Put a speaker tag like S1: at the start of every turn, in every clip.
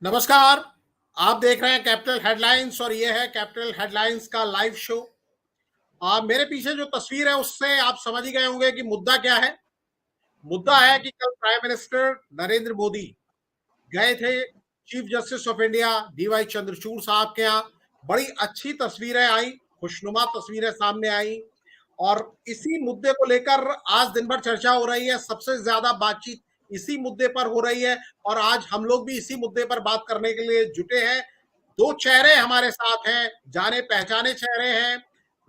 S1: नमस्कार। आप देख रहे हैं कैपिटल हेडलाइंस और ये है कैपिटल हेडलाइंस का लाइव शो। मेरे पीछे जो तस्वीर है उससे आप समझ ही गए होंगे कि मुद्दा क्या है। मुद्दा है कि कल प्राइम मिनिस्टर नरेंद्र मोदी गए थे chief justice of India D Y Chandrachud साहब के यहाँ। बड़ी अच्छी तस्वीरें आई, खुशनुमा तस्वीरें सामने आई और इसी मुद्दे को लेकर आज दिन भर चर्चा हो रही है। सबसे ज्यादा बातचीत इसी मुद्दे पर हो रही है और आज हम लोग भी इसी मुद्दे पर बात करने के लिए जुटे हैं। दो चेहरे हमारे साथ हैं, जाने पहचाने चेहरे हैं।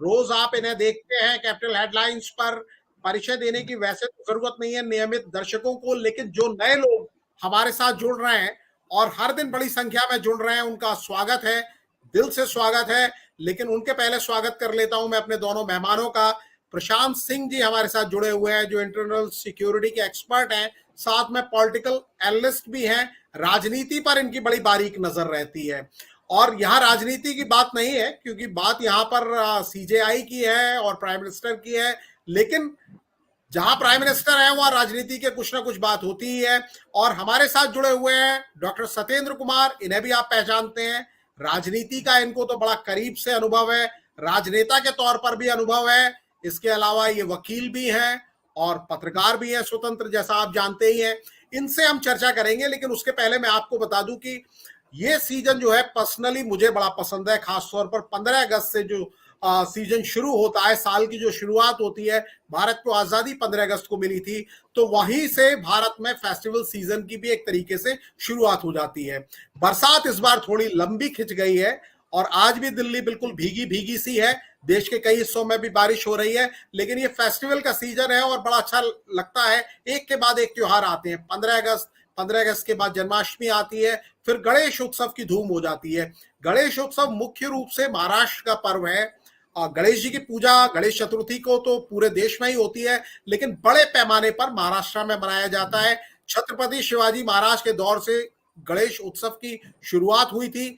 S1: रोज आप इन्हें देखते हैं कैपिटल हेडलाइंस पर। परिचय देने की वैसे तो जरूरत नहीं है नियमित दर्शकों को, लेकिन जो नए लोग हमारे साथ जुड़ रहे हैं और हर दिन बड़ी संख्या में जुड़ रहे हैं, उनका स्वागत है, दिल से स्वागत है। लेकिन उनके पहले स्वागत कर लेता हूं मैं अपने दोनों मेहमानों का। प्रशांत सिंह जी हमारे साथ जुड़े हुए हैं, जो इंटरनल सिक्योरिटी के एक्सपर्ट हैं, साथ में पॉलिटिकल एनालिस्ट भी हैं। राजनीति पर इनकी बड़ी बारीक नजर रहती है और यहाँ राजनीति की बात नहीं है, क्योंकि बात यहाँ पर सीजेआई की है और प्राइम मिनिस्टर की है। लेकिन जहां प्राइम मिनिस्टर है वहां राजनीति के कुछ ना कुछ बात होती ही है। और हमारे साथ जुड़े हुए हैं डॉक्टर सत्येंद्र कुमार, इन्हें भी आप पहचानते हैं। राजनीति का इनको तो बड़ा करीब से अनुभव है, राजनेता के तौर पर भी अनुभव है। इसके अलावा ये वकील भी हैं और पत्रकार भी हैं स्वतंत्र, जैसा आप जानते ही हैं। इनसे हम चर्चा करेंगे, लेकिन उसके पहले मैं आपको बता दूं कि ये सीजन जो है पर्सनली मुझे बड़ा पसंद है। खासतौर पर 15 अगस्त से जो सीजन शुरू होता है, साल की जो शुरुआत होती है, भारत को आजादी 15 अगस्त को मिली थी, तो वहीं से भारत में फेस्टिवल सीजन की भी एक तरीके से शुरुआत हो जाती है। बरसात इस बार थोड़ी लंबी खिंच गई है और आज भी दिल्ली बिल्कुल भीगी भीगी सी है। देश के कई हिस्सों में भी बारिश हो रही है, लेकिन ये फेस्टिवल का सीजन है और बड़ा अच्छा लगता है। एक के बाद एक त्योहार आते हैं। 15 अगस्त के बाद जन्माष्टमी आती है, फिर गणेश उत्सव की धूम हो जाती है। गणेश उत्सव मुख्य रूप से महाराष्ट्र का पर्व है। गणेश जी की पूजा गणेश चतुर्थी को तो पूरे देश में ही होती है, लेकिन बड़े पैमाने पर महाराष्ट्र में मनाया जाता है। छत्रपति शिवाजी महाराज के दौर से गणेश उत्सव की शुरुआत हुई थी।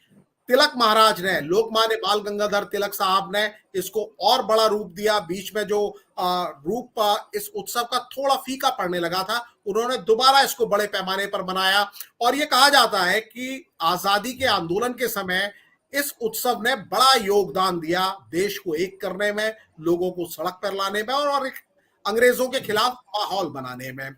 S1: तिलक महाराज ने, लोकमान्य बाल गंगाधर तिलक साहब ने इसको और बड़ा रूप दिया। बीच में जो रूप इस उत्सव का थोड़ा फीका पड़ने लगा था, उन्होंने दोबारा इसको बड़े पैमाने पर बनाया। और ये कहा जाता है कि आजादी के आंदोलन के समय इस उत्सव ने बड़ा योगदान दिया देश को एक करने में, लोगों को सड़क पर लाने में और एक अंग्रेजों के खिलाफ माहौल बनाने में।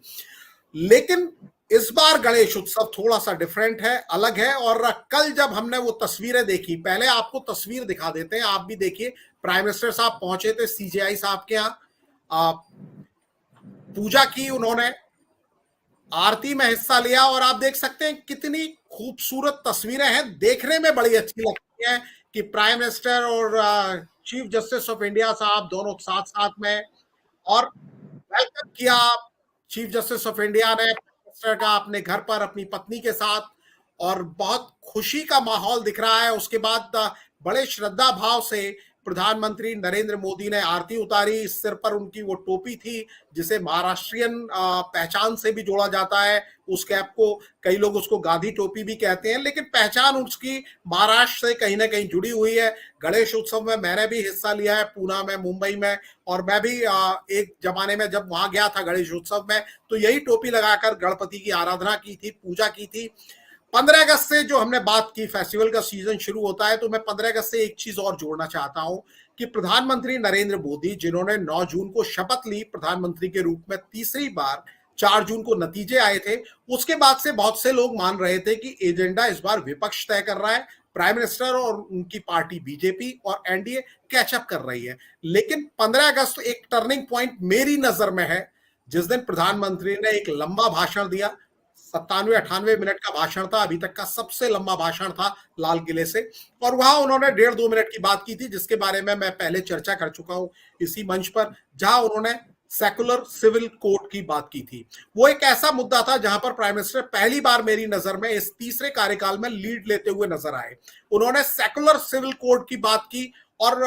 S1: लेकिन इस बार गणेश उत्सव थोड़ा सा डिफरेंट है, अलग है। और कल जब हमने वो तस्वीरें देखी, पहले आपको तस्वीर दिखा देते हैं, आप भी देखिए। प्राइम मिनिस्टर साहब पहुंचे थे सीजेआई साहब के यहाँ, पूजा की उन्होंने, आरती में हिस्सा लिया और आप देख सकते हैं कितनी खूबसूरत तस्वीरें हैं, देखने में बड़ी अच्छी लगती है कि प्राइम मिनिस्टर और चीफ जस्टिस ऑफ इंडिया साहब दोनों साथ साथ में। और वेलकम किया चीफ जस्टिस ऑफ इंडिया ने मिनिस्टर का अपने घर पर अपनी पत्नी के साथ, और बहुत खुशी का माहौल दिख रहा है। उसके बाद बड़े श्रद्धा भाव से प्रधानमंत्री नरेंद्र मोदी ने आरती उतारी। सिर पर उनकी वो टोपी थी जिसे महाराष्ट्रियन पहचान से भी जोड़ा जाता है। उस कैप को कई लोग उसको गांधी टोपी भी कहते हैं, लेकिन पहचान उसकी महाराष्ट्र से कहीं ना कहीं जुड़ी हुई है। गणेश उत्सव में मैंने भी हिस्सा लिया है, पूना में, मुंबई में। और मैं भी एक जमाने में जब वहां गया था गणेश उत्सव में, तो यही टोपी लगाकर गणपति की आराधना की थी, पूजा की थी। 15 अगस्त से जो हमने बात की, फेस्टिवल का सीजन शुरू होता है, तो मैं 15 अगस्त से एक चीज और जोड़ना चाहता हूं कि प्रधानमंत्री नरेंद्र मोदी, जिन्होंने 9 जून को शपथ ली प्रधानमंत्री के रूप में तीसरी बार, 4 जून को नतीजे आए थे, उसके बाद से बहुत से लोग मान रहे थे कि एजेंडा इस बार विपक्ष तय कर रहा है, प्राइम मिनिस्टर और उनकी पार्टी बीजेपी और एनडीए कैचअप कर रही है। लेकिन 15 अगस्त एक टर्निंग पॉइंट मेरी नजर में है, जिस दिन प्रधानमंत्री ने एक लंबा भाषण दिया। 97-98 मिनट का भाषण था, अभी तक का सबसे लंबा भाषण था लाल किले से। और वहां उन्होंने 1.5-2 मिनट की बात की थी, जिसके बारे में मैं पहले चर्चा कर चुका हूं इसी मंच पर, जहां उन्होंने सेकुलर सिविल कोड की बात की थी। वो एक ऐसा मुद्दा था जहां पर प्राइम मिनिस्टर पहली बार मेरी नजर में इस तीसरे कार्यकाल में लीड लेते हुए नजर आए। उन्होंने सेकुलर सिविल कोड की बात की और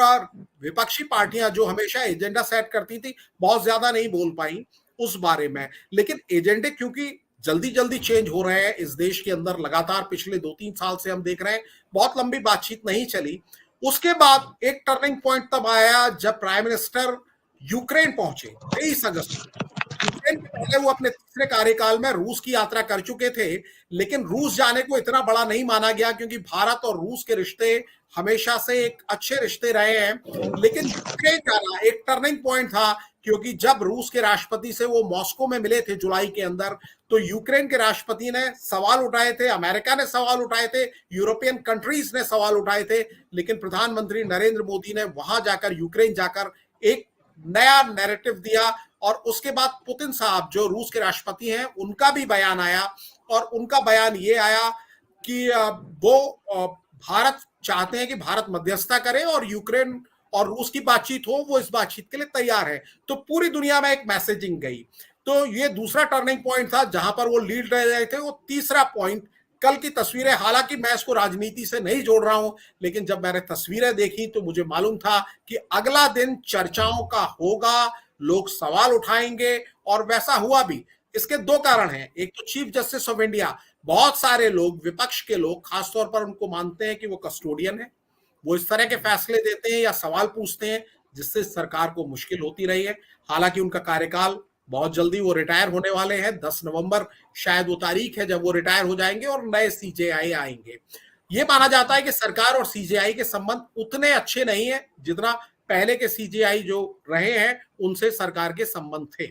S1: विपक्षी पार्टियां जो हमेशा एजेंडा सेट करती थी, बहुत ज्यादा नहीं बोल पाई उस बारे में। लेकिन एजेंडे क्योंकि जल्दी जल्दी चेंज हो रहे हैं इस देश के अंदर, लगातार पिछले 2-3 साल से हम देख रहे हैं, बहुत लंबी बातचीत नहीं चली। उसके बाद एक टर्निंग पॉइंट तब आया जब प्राइम मिनिस्टर यूक्रेन पहुंचे 23 अगस्त को। यूक्रेन के पहले वो अपने तीसरे कार्यकाल में रूस की यात्रा कर चुके थे, लेकिन रूस जाने को इतना बड़ा नहीं माना गया क्योंकि भारत और रूस के रिश्ते हमेशा से एक अच्छे रिश्ते रहे हैं। लेकिन यूक्रेन जाना एक टर्निंग पॉइंट था, क्योंकि जब रूस के राष्ट्रपति से वो मॉस्को में मिले थे जुलाई के अंदर, तो यूक्रेन के राष्ट्रपति ने सवाल उठाए थे, अमेरिका ने सवाल उठाए थे, यूरोपियन कंट्रीज ने सवाल उठाए थे, लेकिन प्रधानमंत्री नरेंद्र मोदी ने वहां जाकर, यूक्रेन जाकर एक नया नैरेटिव दिया। और उसके बाद पुतिन साहब जो रूस के राष्ट्रपति हैं, उनका भी बयान आया, और उनका बयान ये आया कि वो भारत चाहते हैं कि भारत मध्यस्थता करे और यूक्रेन और रूस की बातचीत हो, वो इस बातचीत के लिए तैयार है। तो पूरी दुनिया में एक मैसेजिंग गई। तो ये दूसरा टर्निंग पॉइंट था जहां पर वो लीड रह रहे थे। वो तीसरा पॉइंट कल की तस्वीरें, हालांकि मैं इसको राजनीति से नहीं जोड़ रहा हूं, लेकिन जब मैंने तस्वीरें देखी तो मुझे मालूम था कि अगला दिन चर्चाओं का होगा, लोग सवाल उठाएंगे, और वैसा हुआ भी। इसके दो कारण हैं। एक तो चीफ जस्टिस ऑफ इंडिया, बहुत सारे लोग, विपक्ष के लोग खासतौर पर उनको मानते हैं कि वो कस्टोडियन है, वो इस तरह के फैसले देते हैं या सवाल पूछते हैं जिससे सरकार को मुश्किल होती रही है। हालांकि उनका कार्यकाल बहुत जल्दी, वो रिटायर होने वाले हैं, 10 नवंबर शायद वो तारीख है जब वो रिटायर हो जाएंगे और नए सीजेआई आएंगे। ये माना जाता है कि सरकार और सीजेआई के संबंध उतने अच्छे नहीं है जितना पहले के सीजेआई जो रहे हैं उनसे सरकार के संबंध थे।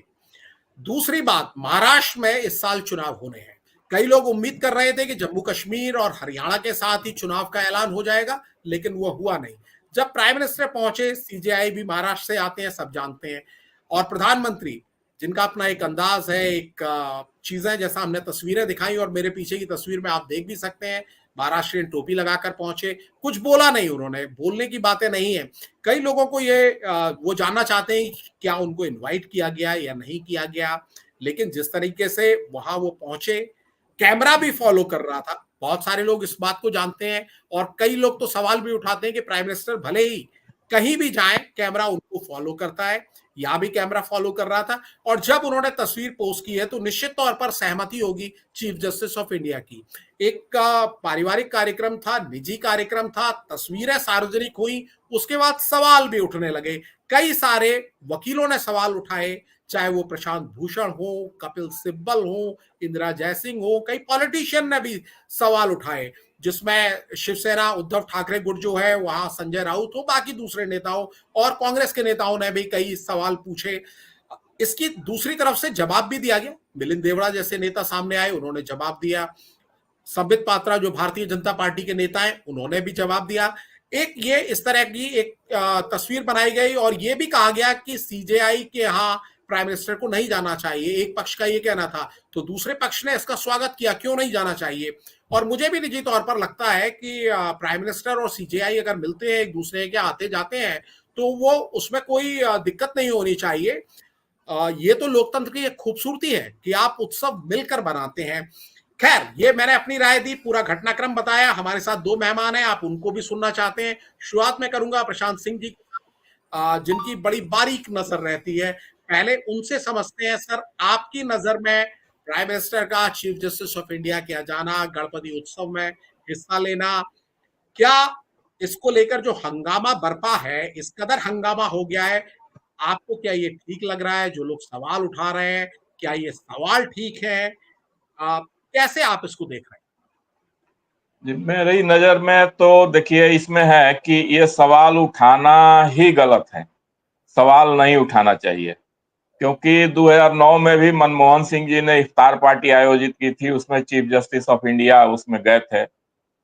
S1: दूसरी बात, महाराष्ट्र में इस साल चुनाव होने हैं। कई लोग उम्मीद कर रहे थे कि जम्मू कश्मीर और हरियाणा के साथ ही चुनाव का ऐलान हो जाएगा, लेकिन वो हुआ नहीं। जब प्राइम मिनिस्टर पहुंचे, सीजेआई भी महाराष्ट्र से आते हैं, सब जानते हैं, और प्रधानमंत्री जिनका अपना एक अंदाज है, एक चीजें, जैसा हमने तस्वीरें दिखाई और मेरे पीछे की तस्वीर में आप देख भी सकते हैं, महाराष्ट्रियन टोपी लगाकर पहुंचे। कुछ बोला नहीं उन्होंने, बोलने की बातें नहीं है। कई लोगों को ये वो जानना चाहते हैं क्या उनको इनवाइट किया गया या नहीं किया गया, लेकिन जिस तरीके से वहां वो पहुंचे, कैमरा भी फॉलो कर रहा था। बहुत सारे लोग इस बात को जानते हैं, और कई लोग तो सवाल भी उठाते हैं कि प्राइम मिनिस्टर भले ही कहीं भी जाएं, कैमरा उनको फॉलो करता है। यहां भी कैमरा फॉलो कर रहा था। और जब उन्होंने तस्वीर पोस्ट की है तो निश्चित तौर पर सहमति होगी चीफ जस्टिस ऑफ इंडिया की। एक पारिवारिक कार्यक्रम था, निजी कार्यक्रम था, तस्वीरें सार्वजनिक हुई, उसके बाद सवाल भी उठने लगे। कई सारे वकीलों ने सवाल उठाए, चाहे वो प्रशांत भूषण हो, कपिल सिब्बल हो, इंदिरा जयसिंह हो, कई पॉलिटिशियन ने भी सवाल उठाए, जिसमें शिवसेना उद्धव ठाकरे गुट जो है वहां संजय राउत हो, बाकी दूसरे नेताओं और कांग्रेस के नेताओं ने भी कई सवाल पूछे। इसकी दूसरी तरफ से जवाब भी दिया गया। मिलिंद देवड़ा जैसे नेता सामने आए, उन्होंने जवाब दिया। संबित पात्रा जो भारतीय जनता पार्टी के नेता हैं, उन्होंने भी जवाब दिया। एक ये इस तरह की एक तस्वीर बनाई गई, और ये भी कहा गया कि सीजेआई के यहाँ प्राइम मिनिस्टर को नहीं जाना चाहिए। एक पक्ष का ये कहना था, तो दूसरे पक्ष ने इसका स्वागत किया, क्यों नहीं जाना चाहिए। और मुझे भी निजी तौर पर लगता है कि प्राइम मिनिस्टर और सीजेआई अगर मिलते हैं, एक दूसरे के आते जाते हैं, तो वो उसमें कोई दिक्कत नहीं होनी चाहिए। ये तो लोकतंत्र की एक खूबसूरती है कि आप उत्सव मिलकर बनाते हैं। खैर, ये मैंने अपनी राय दी, पूरा घटनाक्रम बताया। हमारे साथ दो मेहमान हैं, आप उनको भी सुनना चाहते हैं। शुरुआत में करूंगा प्रशांत सिंह जी, जिनकी बड़ी बारीक नजर रहती है। पहले उनसे समझते हैं, सर आपकी नजर में प्राइम मिनिस्टर का चीफ जस्टिस ऑफ इंडिया के यहाँ जाना, गणपति उत्सव में हिस्सा लेना, क्या इसको लेकर जो हंगामा बरपा है, इस कदर हंगामा हो गया है, आपको क्या ये ठीक लग रहा है? जो लोग सवाल उठा रहे हैं, क्या ये सवाल ठीक है? कैसे आप इसको देख रहे हैं?
S2: जी, मेरी नजर में तो देखिए इसमें है कि ये सवाल उठाना ही गलत है, सवाल नहीं उठाना चाहिए। क्योंकि 2009 में भी मनमोहन सिंह जी ने इफ्तार पार्टी आयोजित की थी, उसमें चीफ जस्टिस ऑफ इंडिया उसमें गए थे,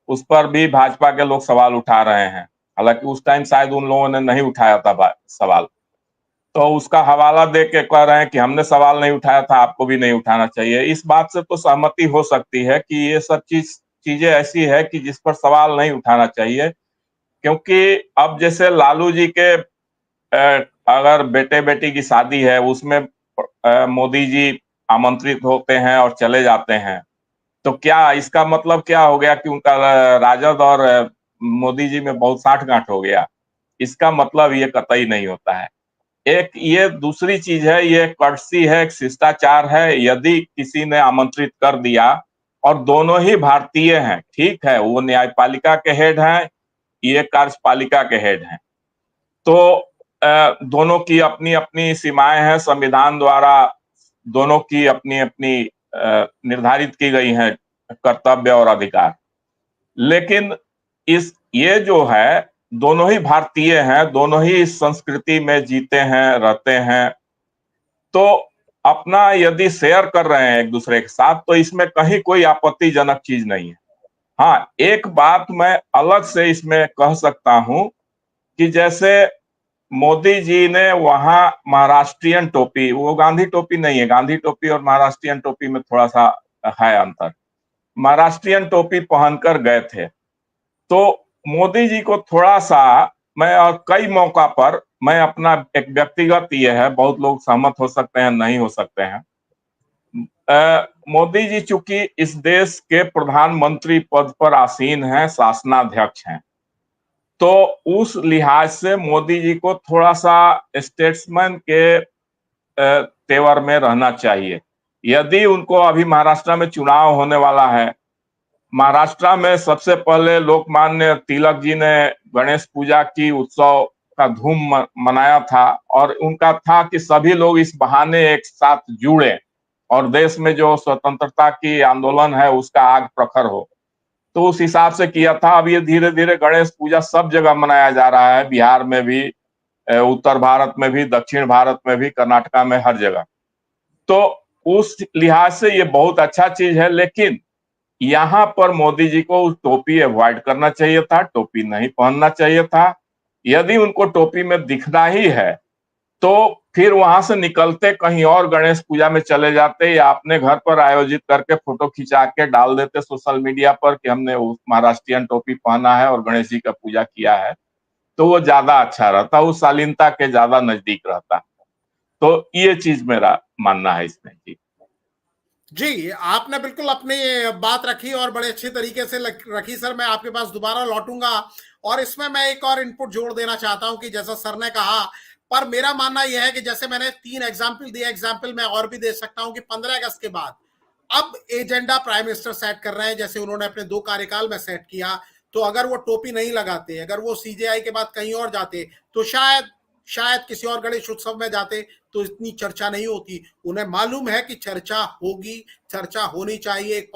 S2: उस पर भी भाजपा के लोग सवाल उठा रहे हैं। हालांकि उस टाइम शायद उन लोगों ने नहीं उठाया था सवाल, तो उसका हवाला दे के कह रहे हैं कि हमने सवाल नहीं उठाया था, आपको भी नहीं उठाना चाहिए। इस बात से तो सहमति हो सकती है कि ये सब चीजें ऐसी है कि जिस पर सवाल नहीं उठाना चाहिए। क्योंकि अब जैसे लालू जी के अगर बेटे बेटी की शादी है, उसमें मोदी जी आमंत्रित होते हैं और चले जाते हैं, तो क्या इसका मतलब क्या हो गया कि उनका राजद और मोदी जी में बहुत साठ-गांठ हो गया? इसका मतलब ये कतई नहीं होता है। एक ये दूसरी चीज है, ये कर्टसी है, एक शिष्टाचार है। यदि किसी ने आमंत्रित कर दिया और दोनों ही भारतीय हैं, ठीक है, वो न्यायपालिका के हेड हैं, ये कार्यपालिका के हेड हैं, तो दोनों की अपनी अपनी सीमाएं हैं, संविधान द्वारा दोनों की अपनी अपनी निर्धारित की गई है कर्तव्य और अधिकार। लेकिन ये जो है, दोनों ही भारतीय हैं, दोनों ही इस संस्कृति में जीते हैं, रहते हैं, तो अपना यदि शेयर कर रहे हैं एक दूसरे के साथ, तो इसमें कहीं कोई आपत्तिजनक चीज नहीं है। हाँ, एक बात मैं अलग से इसमें कह सकता हूं कि जैसे मोदी जी ने वहां महाराष्ट्रियन टोपी, वो गांधी टोपी नहीं है, गांधी टोपी और महाराष्ट्रियन टोपी में थोड़ा सा है अंतर। महाराष्ट्रियन टोपी पहनकर गए थे, तो मोदी जी को थोड़ा सा, मैं और कई मौका पर, मैं अपना एक व्यक्तिगत ये है, बहुत लोग सहमत हो सकते हैं, नहीं हो सकते हैं, मोदी जी चूंकि इस देश के प्रधानमंत्री पद पर आसीन हैं, शासनाध्यक्ष हैं, तो उस लिहाज से मोदी जी को थोड़ा सा स्टेट्समैन के तेवर में रहना चाहिए। यदि उनको अभी महाराष्ट्र में चुनाव होने वाला है, महाराष्ट्र में सबसे पहले लोकमान्य तिलक जी ने गणेश पूजा की उत्सव का धूम मनाया था, और उनका था कि सभी लोग इस बहाने एक साथ जुड़े और देश में जो स्वतंत्रता की आंदोलन है उसका आग प्रखर हो, तो उस हिसाब से किया था। अब ये धीरे धीरे गणेश पूजा सब जगह मनाया जा रहा है, बिहार में भी, उत्तर भारत में भी, दक्षिण भारत में भी, कर्नाटका में, हर जगह। तो उस लिहाज से ये बहुत अच्छा चीज है, लेकिन यहाँ पर मोदी जी को टोपी अवॉइड करना चाहिए था, टोपी नहीं पहनना चाहिए था। यदि उनको टोपी में दिखना ही है तो फिर वहां से निकलते कहीं और गणेश पूजा में चले जाते, या अपने घर पर आयोजित करके फोटो खिंचा के डाल देते सोशल मीडिया पर कि हमने महाराष्ट्रियन टोपी पहना है और गणेश जी का पूजा किया है, तो वो ज्यादा अच्छा रहता, उस शालीनता के ज्यादा नजदीक रहता। तो ये चीज मेरा मानना है इसमें।
S1: जी, आपने बिल्कुल अपनी बात रखी और बड़े अच्छे तरीके से रखी सर। मैं आपके पास दोबारा लौटूंगा और इसमें मैं एक और इनपुट जोड़ देना चाहता हूं कि जैसा सर ने कहा, पर मेरा मानना यह है कि जैसे मैंने 3 एग्जाम्पल दिए, एग्जाम्पल मैं और भी दे सकता हूं कि 15 अगस्त के बाद अब एजेंडा प्राइम मिनिस्टर सेट कर रहे हैं, जैसे उन्होंने अपने 2 कार्यकाल में सेट किया। तो अगर वो टोपी नहीं लगाते, अगर वो सीजेआई के बाद कहीं और जाते, तो शायद किसी और गणेश उत्सव में जाते तो इतनी चर्चा नहीं होती। उन्हें मालूम है कि चर्चा होगी, चर्चा होनी चाहिए। एक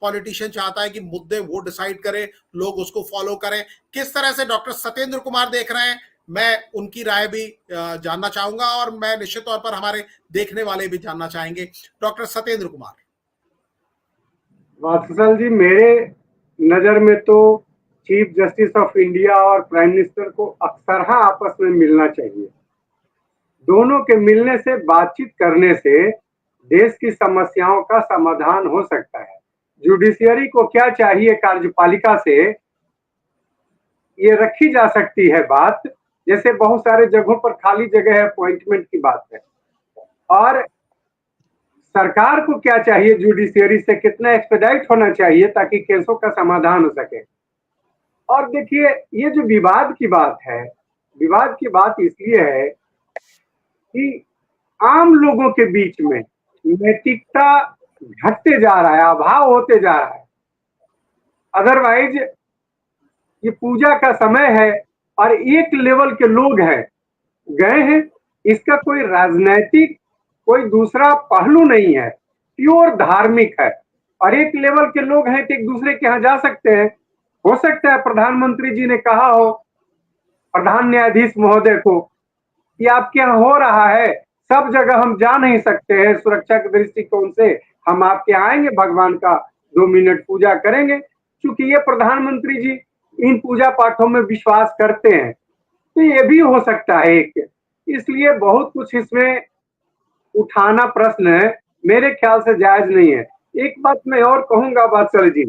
S1: पॉलिटिशियन चाहता है कि मुद्दे वो डिसाइड करे, लोग उसको फॉलो करें। किस तरह से डॉक्टर सत्येंद्र कुमार देख रहे हैं, मैं उनकी राय भी जानना चाहूंगा, और मैं निश्चित तौर पर हमारे देखने वाले भी जानना चाहेंगे। डॉक्टर सत्येंद्र कुमार।
S3: वात्सल जी, मेरे नजर में तो चीफ जस्टिस ऑफ इंडिया और प्राइम मिनिस्टर को अक्सरहा आपस में मिलना चाहिए। दोनों के मिलने से, बातचीत करने से देश की समस्याओं का समाधान हो सकता है। जुडिशियरी को क्या चाहिए कार्यपालिका से, ये रखी जा सकती है बात। जैसे बहुत सारे जगहों पर खाली जगह है, अपॉइंटमेंट की बात है। और सरकार को क्या चाहिए, जुडिशियरी से कितना एक्सपेडाइट होना चाहिए ताकि केसों का समाधान हो सके। और देखिए, ये जो विवाद की बात है, विवाद की बात इसलिए है कि आम लोगों के बीच में नैतिकता घटते जा रहा है, अभाव होते जा रहा है। अदरवाइज ये पूजा का समय है और एक लेवल के लोग हैं, गए हैं, इसका कोई राजनैतिक कोई दूसरा पहलू नहीं है, प्योर धार्मिक है। और एक लेवल के लोग हैं कि एक दूसरे के यहाँ जा सकते हैं। हो सकता है प्रधानमंत्री जी ने कहा हो प्रधान न्यायाधीश महोदय को कि आपके यहाँ हो रहा है, सब जगह हम जा नहीं सकते हैं, सुरक्षा के दृष्टिकोण से हम आपके यहाँ आएंगे, भगवान का 2 मिनट पूजा करेंगे। क्योंकि ये प्रधानमंत्री जी इन पूजा पाठों में विश्वास करते हैं, तो ये भी हो सकता है एक। इसलिए बहुत कुछ इसमें उठाना प्रश्न है, मेरे ख्याल से जायज नहीं है। एक बात मैं और कहूंगा वात्सल जी,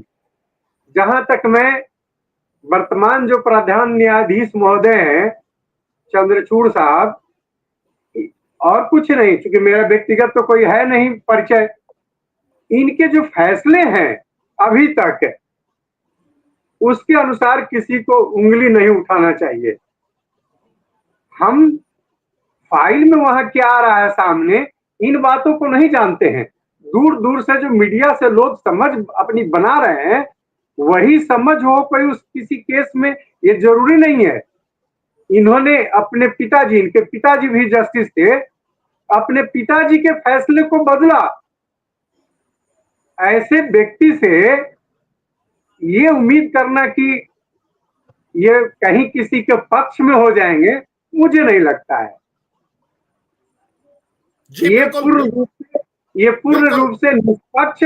S3: जहां तक मैं वर्तमान जो प्रधान न्यायाधीश महोदय हैं चंद्रचूड़ साहब, और कुछ नहीं, क्योंकि मेरा व्यक्तिगत तो कोई है नहीं परिचय, इनके जो फैसले हैं अभी तक, उसके अनुसार किसी को उंगली नहीं उठाना चाहिए। हम फाइल में वहां क्या आ रहा है सामने, इन बातों को नहीं जानते हैं। दूर दूर से जो मीडिया से लोग समझ अपनी बना रहे हैं, वही समझ हो कोई उस किसी केस में, ये जरूरी नहीं है। इन्होंने अपने पिताजी, इनके पिताजी भी जस्टिस थे, अपने पिताजी के फैसले को बदला। ऐसे व्यक्ति से ये उम्मीद करना कि ये कहीं किसी के पक्ष में हो जाएंगे, मुझे नहीं लगता है।
S1: जी
S3: ये
S1: बिल्कुल
S3: पूर्ण रूप से निष्पक्ष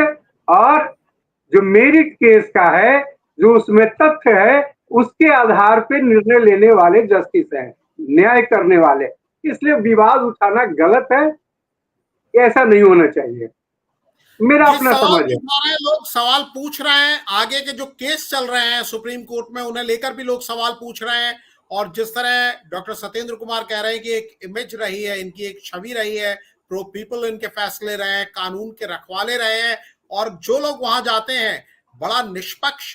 S3: और जो मेरिट केस का है, जो उसमें तथ्य है, उसके आधार पे निर्णय लेने वाले जस्टिस हैं, न्याय करने वाले। इसलिए विवाद उठाना गलत है, ऐसा नहीं होना चाहिए, मेरा अपना समझ है।
S1: लोग सवाल पूछ रहे हैं, आगे के जो केस चल रहे हैं सुप्रीम कोर्ट में उन्हें लेकर भी लोग सवाल पूछ रहे हैं। और जिस तरह डॉक्टर सत्येंद्र कुमार कह रहे हैं कि एक इमेज रही है, इनकी एक छवि रही है, प्रो पीपल इनके फैसले रहे हैं, कानून के रखवाले रहे हैं, और जो लोग वहां जाते हैं बड़ा निष्पक्ष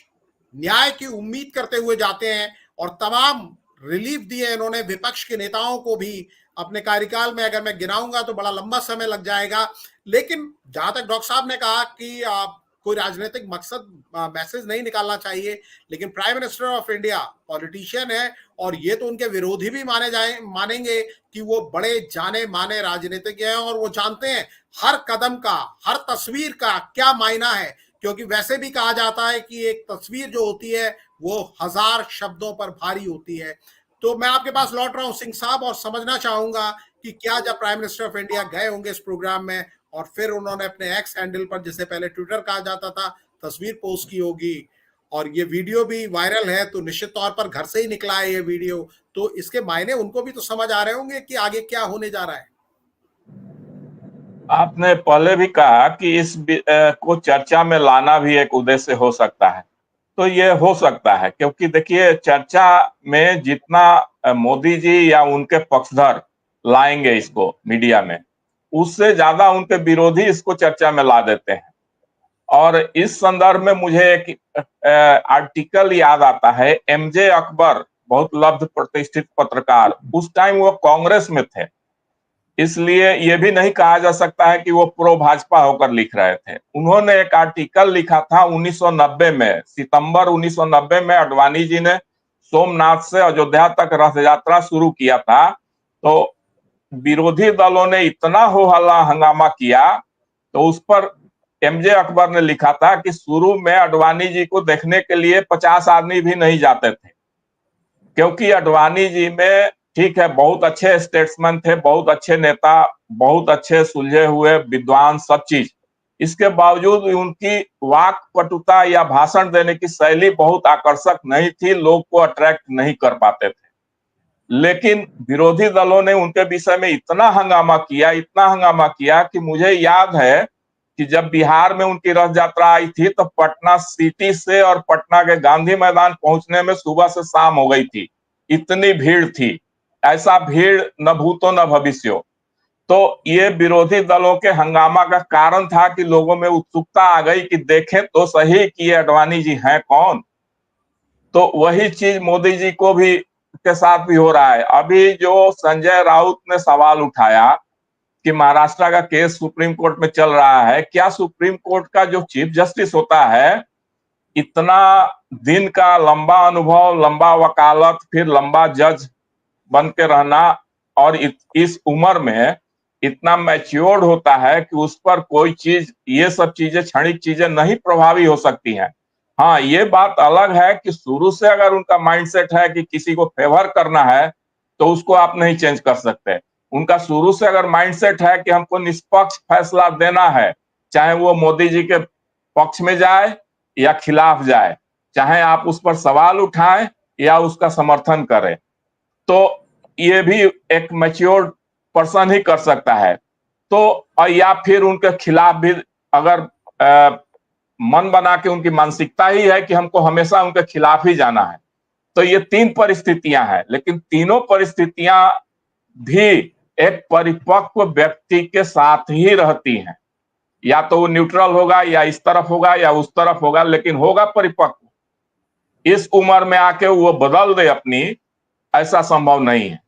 S1: न्याय की उम्मीद करते हुए जाते हैं, और तमाम रिलीफ दिए इन्होंने विपक्ष के नेताओं को भी। अपने कार्यकाल में अगर मैं गिनाऊंगा तो बड़ा लंबा समय लग जाएगा, लेकिन जहां तक डॉक्टर साहब ने कहा कि कोई राजनीतिक मकसद मैसेज नहीं निकालना चाहिए, लेकिन prime minister of India politician है, और ये तो उनके विरोधी भी मानेंगे कि वो बड़े जाने माने राजनीतिज्ञ हैं, और वो जानते हैं हर कदम का, हर तस्वीर का क्या मायना है। क्योंकि वैसे भी कहा जाता है कि एक तस्वीर जो होती है वो 1000 शब्दों पर भारी होती है। तो मैं आपके पास लौट रहा हूं सिंह साहब, और समझना चाहूंगा कि क्या जब प्राइम मिनिस्टर ऑफ इंडिया गए होंगे इस प्रोग्राम में, और फिर उन्होंने अपने एक्स हैंडल पर, जिसे पहले ट्विटर कहा जाता था, तस्वीर पोस्ट की होगी, और ये वीडियो भी वायरल है, तो निश्चित तौर पर घर से ही निकला है ये वीडियो, तो इसके मायने उनको भी तो समझ आ रहे होंगे कि आगे क्या होने जा रहा है।
S2: आपने पहले भी कहा कि इस को चर्चा में लाना भी एक उद्देश्य हो सकता है, तो ये हो सकता है, क्योंकि देखिए चर्चा में जितना मोदी जी या उनके पक्षधर लाएंगे इसको मीडिया में, उससे ज्यादा उनके विरोधी इसको चर्चा में ला देते हैं। और इस संदर्भ में मुझे एक आर्टिकल याद आता है, एमजे अकबर, बहुत लब्ध प्रतिष्ठित पत्रकार, उस टाइम वो कांग्रेस में थे, इसलिए ये भी नहीं कहा जा सकता है कि वो प्रो भाजपा होकर लिख रहे थे। उन्होंने एक आर्टिकल लिखा था 1990 में, सितंबर 1990 में आडवाणी जी ने सोमनाथ से अयोध्या तक रथ यात्रा शुरू किया था, तो विरोधी दलों ने इतना हो हल्ला हंगामा किया, तो उस पर एमजे अकबर ने लिखा था कि शुरू में आडवाणी जी को देखने के लिए 50 आदमी भी नहीं जाते थे, क्योंकि आडवाणी जी में, ठीक है, बहुत अच्छे स्टेट्समैन थे, बहुत अच्छे नेता, बहुत अच्छे सुलझे हुए विद्वान, सब चीज, इसके बावजूद उनकी वाक पटुता या भाषण देने की शैली बहुत आकर्षक नहीं थी, लोग को अट्रैक्ट नहीं कर पाते थे। लेकिन विरोधी दलों ने उनके विषय में इतना हंगामा किया कि मुझे याद है कि जब बिहार में उनकी रथ यात्रा आई थी तो पटना सिटी से और पटना के गांधी मैदान पहुंचने में सुबह से शाम हो गई थी, इतनी भीड़ थी, ऐसा भीड़ न भूतो न भविष्यो। तो ये विरोधी दलों के हंगामा का कारण था कि लोगों में उत्सुकता आ गई कि देखें तो सही कि ये आडवाणी जी हैं कौन। तो वही चीज मोदी जी को भी के साथ भी हो रहा है। अभी जो संजय राउत ने सवाल उठाया कि महाराष्ट्र का केस सुप्रीम कोर्ट में चल रहा है, क्या सुप्रीम कोर्ट का जो चीफ जस्टिस होता है, इतना दिन का लंबा अनुभव, लंबा वकालत, फिर लंबा जज बन के रहना, और इस उम्र में इतना मैच्योर्ड होता है कि उस पर कोई चीज, ये सब चीजें, क्षणिक चीजें नहीं प्रभावी हो सकती हैं। हाँ, ये बात अलग है कि शुरू से अगर उनका माइंडसेट है कि किसी को फेवर करना है तो उसको आप नहीं चेंज कर सकते। उनका शुरू से अगर माइंडसेट है कि हमको निष्पक्ष फैसला देना है, चाहे वो मोदी जी के पक्ष में जाए या खिलाफ जाए, चाहे आप उस पर सवाल उठाएं या उसका समर्थन करें, तो ये भी एक मैच्योर्ड पर्सन ही कर सकता है। तो या फिर उनके खिलाफ भी अगर मन बना के, उनकी मानसिकता ही है कि हमको हमेशा उनके खिलाफ ही जाना है, तो ये 3 परिस्थितियां हैं। लेकिन तीनों परिस्थितियां भी एक परिपक्व व्यक्ति के साथ ही रहती हैं, या तो वो न्यूट्रल होगा, या इस तरफ होगा, या उस तरफ होगा, लेकिन होगा परिपक्व। इस उम्र में आके वो बदल दे अपनी, ऐसा संभव नहीं है।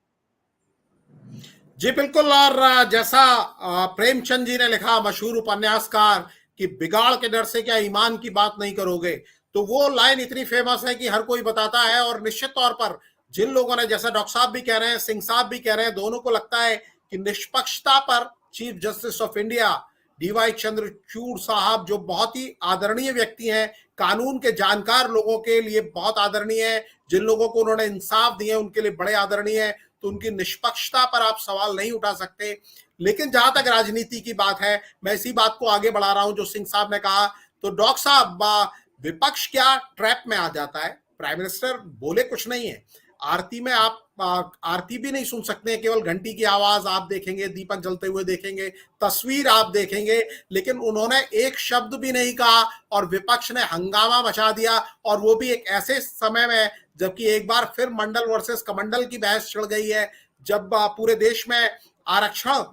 S1: जी बिल्कुल। और जैसा प्रेमचंद जी ने लिखा, मशहूर उपन्यासकार, कि बिगाड़ के डर से क्या ईमान की बात नहीं करोगे, तो वो लाइन इतनी फेमस है कि हर कोई बताता है। और निश्चित तौर पर जिन लोगों ने, जैसा डॉक्टर साहब भी कह रहे हैं, सिंह साहब भी कह रहे हैं, दोनों को लगता है कि निष्पक्षता पर chief justice of India D Y Chandrachud साहब, जो बहुत ही आदरणीय व्यक्ति हैं, कानून के जानकार लोगों के लिए बहुत आदरणीय है, जिन लोगों को उन्होंने इंसाफ दिए उनके लिए बड़े आदरणीय है, तो उनकी निष्पक्षता पर आप सवाल नहीं उठा सकते। लेकिन जहां तक राजनीति की बात है, मैं इसी बात को आगे बढ़ा रहा हूं जो सिंह साहब ने कहा। तो डॉक्टर साहब, विपक्ष क्या ट्रैप में आ जाता है? प्राइम मिनिस्टर बोले कुछ नहीं है, आरती में आप आरती भी नहीं सुन सकते हैं, केवल घंटी की आवाज आप देखेंगे, दीपक जलते हुए देखेंगे, तस्वीर आप देखेंगे, लेकिन उन्होंने एक शब्द भी नहीं कहा और विपक्ष ने हंगामा मचा दिया, और वो भी एक ऐसे समय में जबकि एक बार फिर मंडल वर्सेस कमंडल की बहस छिड़ गई है, जब पूरे देश में आरक्षण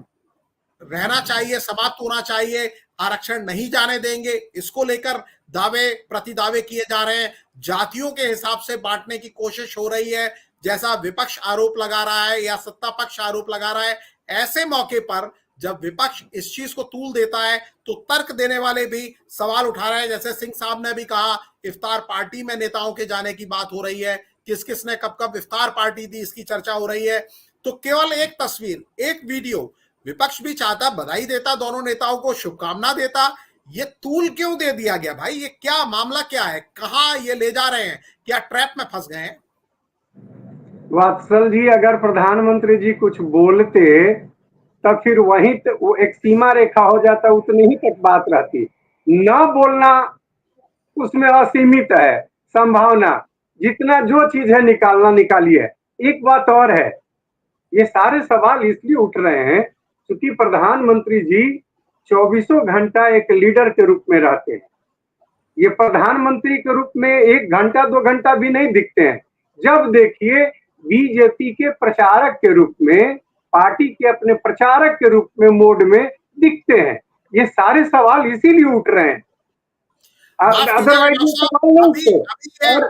S1: रहना चाहिए, समाप्त होना चाहिए, आरक्षण नहीं जाने देंगे, इसको लेकर दावे प्रतिदावे किए जा रहे हैं, जातियों के हिसाब से बांटने की कोशिश हो रही है, जैसा विपक्ष आरोप लगा रहा है या सत्ता पक्ष आरोप लगा रहा है। ऐसे मौके पर जब विपक्ष इस चीज को तूल देता है तो तर्क देने वाले भी सवाल उठा रहे हैं। जैसे सिंह साहब ने भी कहा, इफ्तार पार्टी में नेताओं के जाने की बात हो रही है, किस किस ने कब कब इफ्तार पार्टी दी, इसकी चर्चा हो रही है। तो केवल एक तस्वीर, एक वीडियो, विपक्ष भी चाहता, बधाई देता, दोनों नेताओं को शुभकामना देता, ये तूल क्यों दे दिया गया भाई? ये क्या मामला क्या है? कहां ये ले जा रहे हैं? क्या ट्रैप में फंस गए हैं?
S3: वात्सल जी, अगर प्रधानमंत्री जी कुछ बोलते तब फिर वहीं वो एक सीमा रेखा हो जाता, उतनी ही तक बात रहती। न बोलना उसमें असीमित है संभावना, जितना जो चीज है निकालना निकालिए। एक बात और है, ये सारे सवाल इसलिए उठ रहे हैं क्योंकि प्रधानमंत्री जी 24 घंटा एक लीडर के रूप में रहते हैं। ये प्रधानमंत्री के रूप में 1 घंटा 2 घंटा भी नहीं दिखते हैं। जब देखिए बीजेपी के प्रचारक के रूप में, पार्टी के अपने प्रचारक के रूप में मोड में दिखते हैं। ये सारे सवाल इसीलिए उठ रहे हैं, अदरवाइज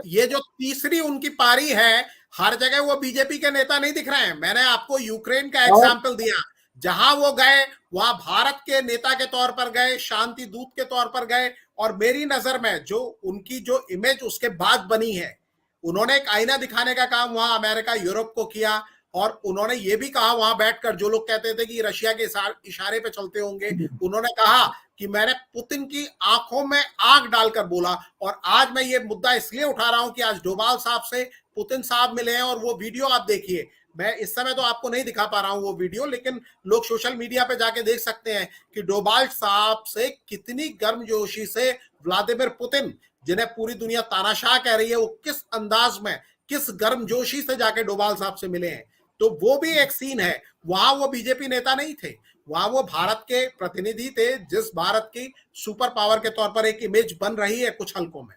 S1: ये जो तीसरी उनकी पारी है, हर जगह वो बीजेपी के नेता नहीं दिख रहे हैं। मैंने आपको यूक्रेन का एग्जाम्पल दिया, जहां वो गए वहां भारत के नेता के तौर पर गए, शांति दूत के तौर पर गए, और मेरी नजर में जो उनकी जो इमेज उसके बाद बनी है, उन्होंने एक आईना दिखाने का काम वहां अमेरिका यूरोप को किया, और उन्होंने ये भी कहा वहां बैठकर, जो लोग कहते थे कि रशिया के इशारे पे चलते होंगे, उन्होंने कहा कि मैंने पुतिन की आंखों में आग डालकर बोला। और आज मैं ये मुद्दा इसलिए उठा रहा हूं कि आज डोभाल साहब से पुतिन साहब मिले हैं, और वो वीडियो आप देखिए। मैं इस समय तो आपको नहीं दिखा पा रहा हूं वो वीडियो, लेकिन लोग सोशल मीडिया पे जाके देख सकते हैं कि डोभाल साहब से कितनी गर्मजोशी से व्लादिमीर पुतिन, जिन्हें पूरी दुनिया तानाशाह कह रही है, वो किस अंदाज में, किस गर्मजोशी से जाके डोभाल साहब से मिले हैं। तो वो भी एक सीन है। वहां वो बीजेपी नेता नहीं थे, वहां वो भारत के प्रतिनिधि थे, जिस भारत की सुपर पावर के तौर पर एक इमेज बन रही है कुछ हलकों में।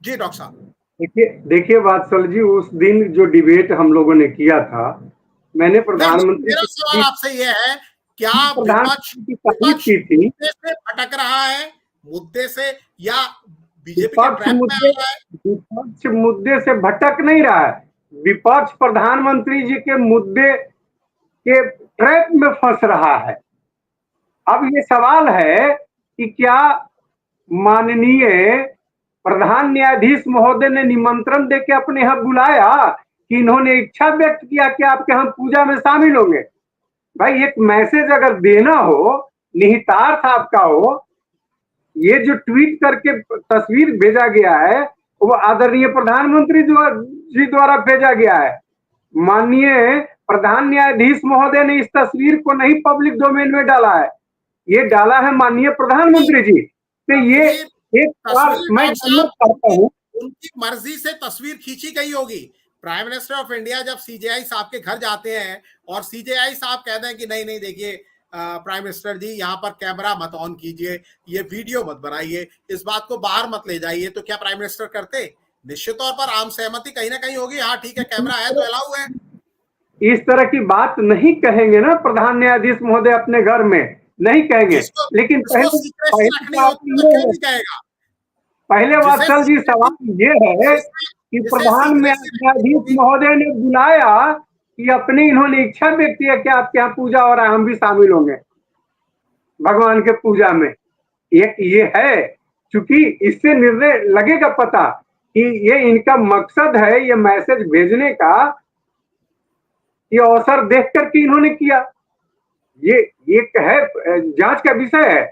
S1: जी डॉक्टर साहब।
S3: देखिए वात्सल जी, उस दिन जो डिबेट हम लोगों ने किया था, मैंने प्रधानमंत्री,
S1: मेरा सवाल आपसे यह है, क्या विपक्ष
S3: मुद्दे
S1: से भटक रहा है, मुद्दे से, या बीजेपी के ट्रैप में आ रहा है?
S3: विपक्ष मुद्दे से भटक नहीं रहा है, विपक्ष प्रधानमंत्री जी के मुद्दे के ट्रैप में फंस रहा है। अब ये सवाल है कि क्या माननीय प्रधान न्यायाधीश महोदय ने निमंत्रण देके अपने यहाँ बुलाया कि इन्होंने इच्छा व्यक्त किया कि आपके यहाँ पूजा में शामिल होंगे? भाई एक मैसेज अगर देना हो, निहितार्थ आपका हो, ये जो ट्वीट करके तस्वीर भेजा गया है वो आदरणीय प्रधानमंत्री जी द्वारा भेजा गया है। माननीय प्रधान न्यायाधीश महोदय ने इस तस्वीर को नहीं पब्लिक डोमेन में डाला है, ये डाला है माननीय प्रधानमंत्री जी। तो ये एक बार मैं जानना चाहता हूँ,
S1: उनकी मर्जी से तस्वीर खींची गई होगी। प्राइम मिनिस्टर ऑफ इंडिया जब सीजेआई साहब के घर जाते हैं और सीजेआई साहब कहते हैं कि नहीं नहीं देखिए प्राइम मिनिस्टर जी, यहाँ पर कैमरा मत ऑन कीजिए, ये वीडियो मत बनाइए, इस बात को बाहर मत ले जाइए, तो क्या प्राइम मिनिस्टर करते? निश्चित तौर पर आम सहमति कहीं ना कहीं होगी, हाँ ठीक है कैमरा है तो अलाउ है।
S3: इस तरह की बात नहीं कहेंगे ना प्रधान न्यायाधीश महोदय, अपने घर में नहीं कहेंगे। लेकिन पहले वात्सल जी सवाल ये है कि प्रधान न्यायाधीश महोदय ने बुलाया कि अपनी इन्होंने इच्छा व्यक्त किया कि आपके यहाँ पूजा हो रहा है, हम भी शामिल होंगे भगवान के पूजा में। एक ये है, क्योंकि इससे निर्णय लगेगा पता कि ये इनका मकसद है, ये मैसेज भेजने का, ये अवसर देख करके इन्होंने किया। ये है, जांच का विषय है।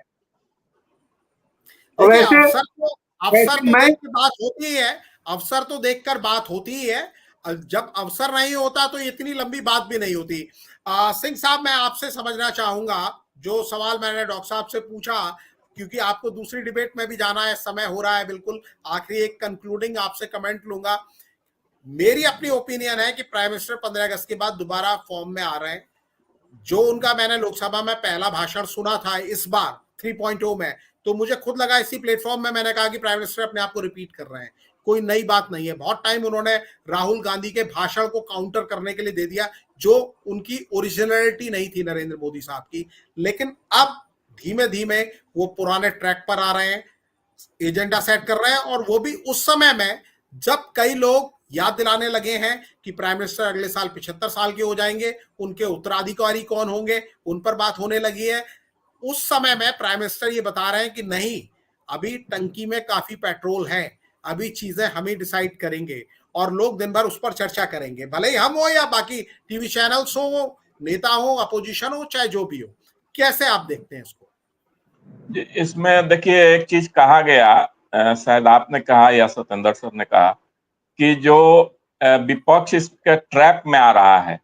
S3: और
S1: देखिए,
S3: वैसे
S1: अवसर तो
S3: मैं
S1: देख के बात होती ही है, अवसर तो देखकर बात होती ही है। जब अवसर नहीं होता तो इतनी लंबी बात भी नहीं होती। सिंह साहब, मैं आपसे समझना चाहूंगा जो सवाल मैंने डॉक्टर साहब से पूछा, क्योंकि आपको दूसरी डिबेट में भी जाना है, समय हो रहा है बिल्कुल। आखिरी एक कंक्लूडिंग आपसे कमेंट लूंगा। मेरी अपनी ओपिनियन है कि प्राइम मिनिस्टर 15 अगस्त के बाद दोबारा फॉर्म में आ रहे हैं। जो उनका मैंने लोकसभा में पहला भाषण सुना था इस बार 3.0 में, तो मुझे खुद लगा, इसी प्लेटफॉर्म में मैंने कहा कि प्राइम मिनिस्टर अपने आप को रिपीट कर रहे हैं, कोई नई बात नहीं है। बहुत टाइम उन्होंने राहुल गांधी के भाषण को काउंटर करने के लिए दे दिया, जो उनकी ओरिजिनलिटी नहीं थी नरेंद्र मोदी साहब की। लेकिन अब धीमे धीमे वो पुराने ट्रैक पर आ रहे हैं, एजेंडा सेट कर रहे हैं, और वो भी उस समय में जब कई लोग याद दिलाने लगे हैं कि प्राइम मिनिस्टर अगले साल 75 साल के हो जाएंगे, उनके उत्तराधिकारी कौन होंगे, उन पर बात होने लगी है। उस समय में प्राइम मिनिस्टर ये बता रहे हैं कि नहीं, अभी टंकी में काफी पेट्रोल है, अभी चीजें हम ही डिसाइड करेंगे, और लोग दिन भर उस पर चर्चा करेंगे, भले ही हम हो या बाकी टीवी चैनल्स हो, नेता हो, अपोजिशन हो, चाहे जो भी हो। कैसे आप देखते हैं इसको?
S2: इसमें देखिए, एक चीज कहा गया, शायद आपने कहा या सत्येंद्र सर ने कहा, कि जो विपक्ष इसके ट्रैप में आ रहा है,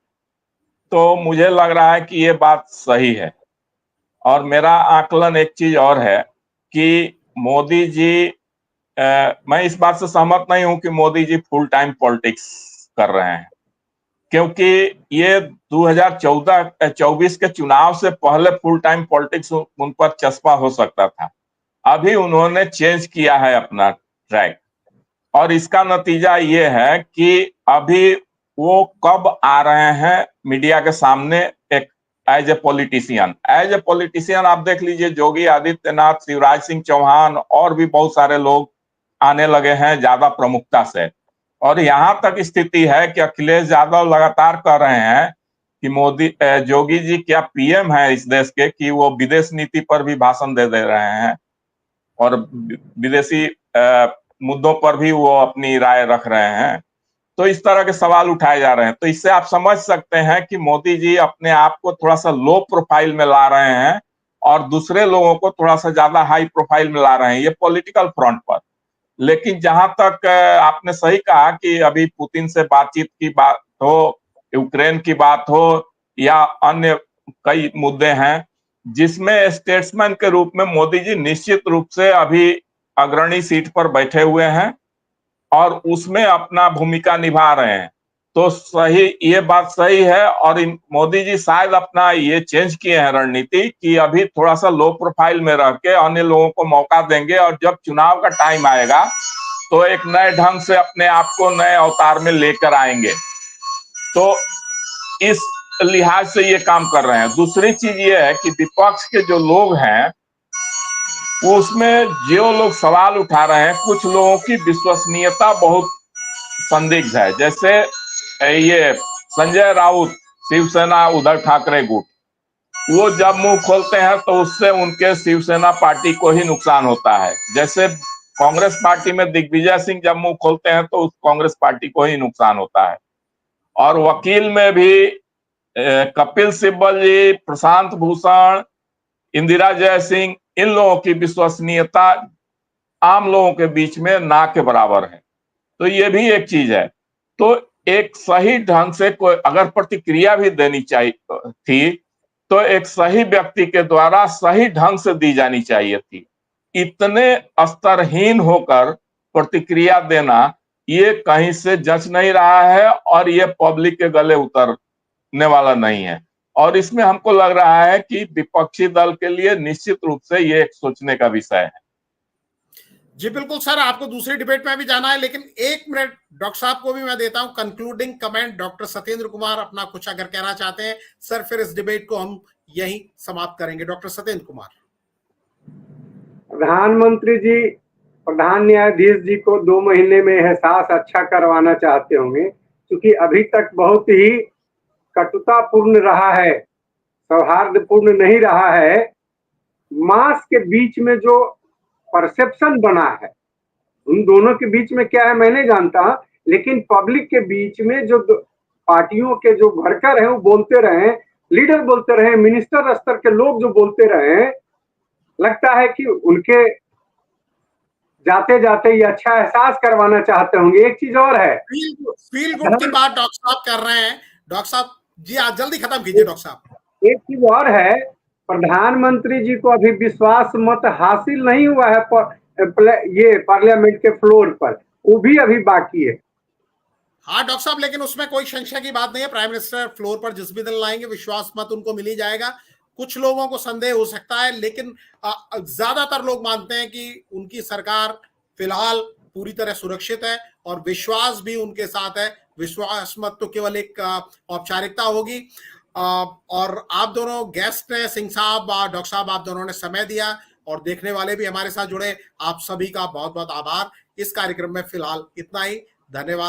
S2: तो मुझे लग रहा है कि ये बात सही है। और मेरा आकलन एक चीज और है कि मोदी जी, मैं इस बात से सहमत नहीं हूं कि Modi ji full time politics कर रहे हैं, क्योंकि ये 2024 के चुनाव से पहले फुल टाइम पॉलिटिक्स उन पर चस्पा हो सकता था। अभी उन्होंने चेंज किया है अपना ट्रैक, और इसका नतीजा ये है कि अभी वो कब आ रहे हैं मीडिया के सामने एक एज ए पॉलिटिशियन आप देख लीजिए, योगी आदित्यनाथ, शिवराज सिंह चौहान और भी बहुत सारे लोग आने लगे हैं ज्यादा प्रमुखता से। और यहां तक स्थिति है कि अखिलेश यादव लगातार कह रहे हैं कि योगी जी क्या पीएम है इस देश के, कि वो विदेश नीति पर भी भाषण दे रहे हैं, और विदेशी मुद्दों पर भी वो अपनी राय रख रहे हैं। तो इस तरह के सवाल उठाए जा रहे हैं। तो इससे आप समझ सकते हैं कि मोदी जी अपने आप को थोड़ा सा लो प्रोफाइल में ला रहे हैं, और दूसरे लोगों को थोड़ा सा ज्यादा हाई प्रोफाइल में ला रहे हैं, ये पॉलिटिकल फ्रंट पर। लेकिन जहां तक आपने सही कहा कि अभी पुतिन से बातचीत की बात हो, यूक्रेन की बात हो, या अन्य कई मुद्दे हैं जिसमें स्टेट्समैन के रूप में मोदी जी निश्चित रूप से अभी अग्रणी सीट पर बैठे हुए हैं और उसमें अपना भूमिका निभा रहे हैं। तो सही, ये बात सही है। और मोदी जी शायद अपना ये चेंज किए हैं रणनीति कि अभी थोड़ा सा लो प्रोफाइल में रह के अन्य लोगों को मौका देंगे, और जब चुनाव का टाइम आएगा तो एक नए ढंग से अपने आप को नए अवतार में लेकर आएंगे। तो इस लिहाज से ये काम कर रहे हैं। दूसरी चीज ये है कि विपक्ष के जो लोग हैं, उसमें जो लोग सवाल उठा रहे हैं, कुछ लोगों की विश्वसनीयता बहुत संदिग्ध है। जैसे ये संजय राउत, शिवसेना उद्धव ठाकरे गुट, वो जब मुंह खोलते हैं तो उससे उनके शिवसेना पार्टी को ही नुकसान होता है। जैसे कांग्रेस पार्टी में दिग्विजय सिंह जब मुंह खोलते हैं तो उस कांग्रेस पार्टी को ही नुकसान होता है। और वकील में भी कपिल सिब्बल जी, प्रशांत भूषण, इंदिरा जयसिंह, इन लोगों की विश्वसनीयता आम लोगों के बीच में ना के बराबर है। तो ये भी एक चीज है। तो एक सही ढंग से कोई अगर प्रतिक्रिया भी देनी चाहिए थी, तो एक सही व्यक्ति के द्वारा सही ढंग से दी जानी चाहिए थी। इतने स्तरहीन होकर प्रतिक्रिया देना, ये कहीं से जच नहीं रहा है, और ये पब्लिक के गले उतरने वाला नहीं है। और इसमें हमको लग रहा है कि विपक्षी दल के लिए निश्चित रूप से ये एक सोचने का विषय है।
S1: जी बिल्कुल सर, आपको दूसरी डिबेट में भी जाना है, लेकिन 1 मिनट डॉक्टर साहब को भी मैं देता हूं concluding comment. Doctor Satyendra Kumar अपना कुछ अगर कहना चाहते हैं सर, फिर इस डिबेट को हम यहीं समाप्त करेंगे। डॉक्टर सत्येंद्र कुमार।
S3: प्रधानमंत्री जी प्रधान न्यायाधीश जी को 2 महीने में एहसास अच्छा करवाना चाहते होंगे, क्योंकि अभी तक बहुत ही कटुतापूर्ण रहा है, सौहार्दपूर्ण नहीं रहा है। मास के बीच में जो परसेप्शन बना है, उन दोनों के बीच में क्या है मैं नहीं जानता, लेकिन पब्लिक के बीच में जो पार्टियों के जो वर्कर हैं वो बोलते रहे, लीडर बोलते रहे, मिनिस्टर स्तर के लोग जो बोलते रहे, लगता है कि उनके जाते जाते ये अच्छा एहसास करवाना चाहते होंगे। एक चीज और है,
S1: फील गुड की बात डॉक्टर साहब कर रहे हैं। डॉक्टर साहब जी आप जल्दी खत्म कीजिए डॉक्टर साहब।
S3: एक चीज और है, प्रधानमंत्री जी को अभी विश्वास मत हासिल नहीं हुआ है ये पार्लियामेंट के फ्लोर पर, वो भी अभी बाकी है।
S1: हाँ डॉक्टर साहब, लेकिन उसमें कोई संशय की बात नहीं है। प्राइम मिनिस्टर फ्लोर पर जिस भी दिन लाएंगे विश्वास मत उनको मिल ही जाएगा। कुछ लोगों को संदेह हो सकता है, लेकिन ज्यादातर लोग मानते हैं कि उनकी सरकार फिलहाल पूरी तरह सुरक्षित है और विश्वास भी उनके साथ है। विश्वास मत तो केवल एक औपचारिकता होगी। और आप दोनों गेस्ट हैं, सिंह साहब डॉक्टर साहब, आप दोनों ने समय दिया और देखने वाले भी हमारे साथ जुड़े। आप सभी का बहुत बहुत आभार। इस कार्यक्रम में फिलहाल इतना ही। धन्यवाद।